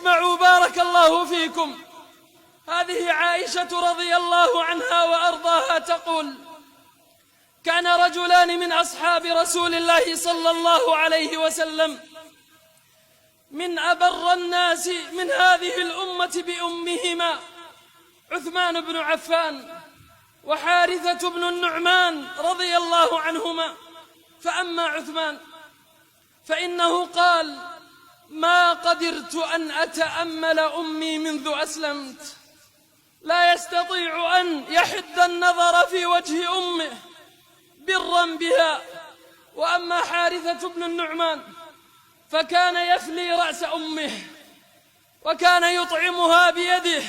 اسمعوا بارك الله فيكم. هذه عائشة رضي الله عنها وأرضاها تقول: كان رجلان من أصحاب رسول الله صلى الله عليه وسلم من أبر الناس من هذه الأمة بأمهما، عثمان بن عفان وحارثة بن النعمان رضي الله عنهما. فأما عثمان فإنه قال: ما قدرت أن أتأمل أمي منذ أسلمت، لا يستطيع أن يحد النظر في وجه أمه برا بها. وأما حارثة بن النعمان فكان يفلي رأس أمه، وكان يطعمها بيده،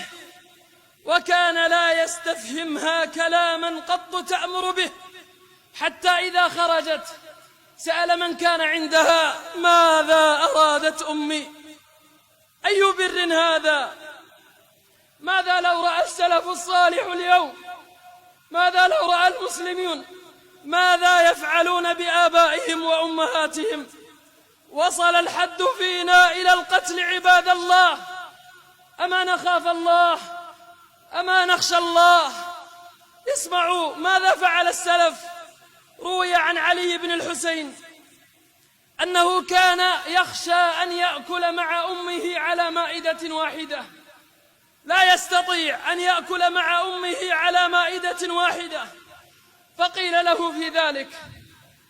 وكان لا يستفهمها كلاما قط تأمر به، حتى إذا خرجت سأل من كان عندها: ماذا أرادت أمي؟ أي بر هذا؟ ماذا لو رأى السلف الصالح اليوم؟ ماذا لو رأى المسلمون ماذا يفعلون بآبائهم وأمهاتهم؟ وصل الحد فينا إلى القتل عباد الله. أما نخاف الله؟ أما نخشى الله؟ اسمعوا ماذا فعل السلف. روي عن علي بن الحسين أنه كان يخشى أن يأكل مع أمه على مائدة واحدة، لا يستطيع أن يأكل مع أمه على مائدة واحدة، فقيل له في ذلك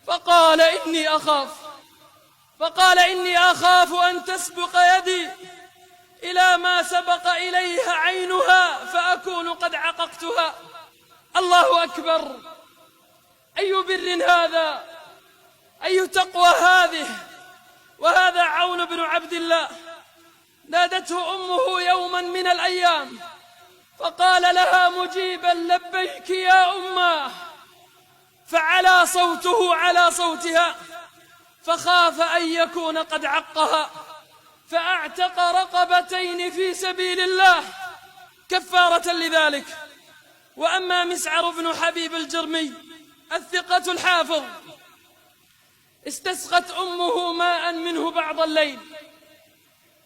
فقال: إني أخاف أن تسبق يدي إلى ما سبق إليها عينها فأكون قد عققتها. الله أكبر! أي بر هذا؟ أي تقوى هذه؟ وهذا عون بن عبد الله. نادته أمه يوما من الأيام فقال لها مجيبا: لبيك يا أماه، فعلى صوته على صوتها، فخاف أن يكون قد عقها، فأعتق رقبتين في سبيل الله كفارة لذلك. وأما مسعر بن حبيب الجرمي الثقة الحافظ، استسقت أمه ماء منه بعض الليل،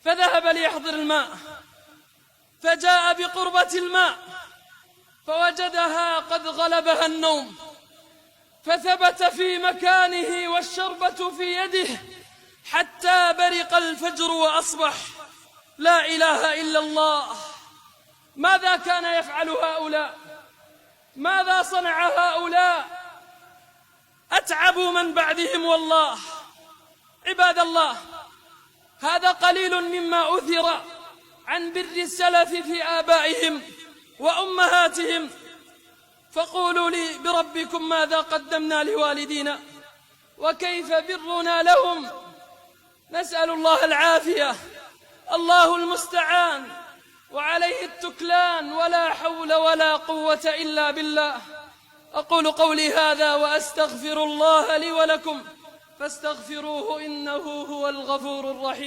فذهب ليحضر الماء، فجاء بقربة الماء فوجدها قد غلبها النوم، فثبت في مكانه والشربة في يده حتى برق الفجر وأصبح. لا إله إلا الله. ماذا كان يفعل هؤلاء؟ ماذا صنع هؤلاء؟ أتعبوا من بعدهم والله. عباد الله، هذا قليل مما أثر عن بر السلف في آبائهم وأمهاتهم، فقولوا لي بربكم ماذا قدمنا لوالدينا وكيف برنا لهم؟ نسأل الله العافية. الله المستعان وعليه التكلان، ولا حول ولا قوة إلا بالله. أقول قولي هذا وأستغفر الله لي ولكم، فاستغفروه إنه هو الغفور الرحيم.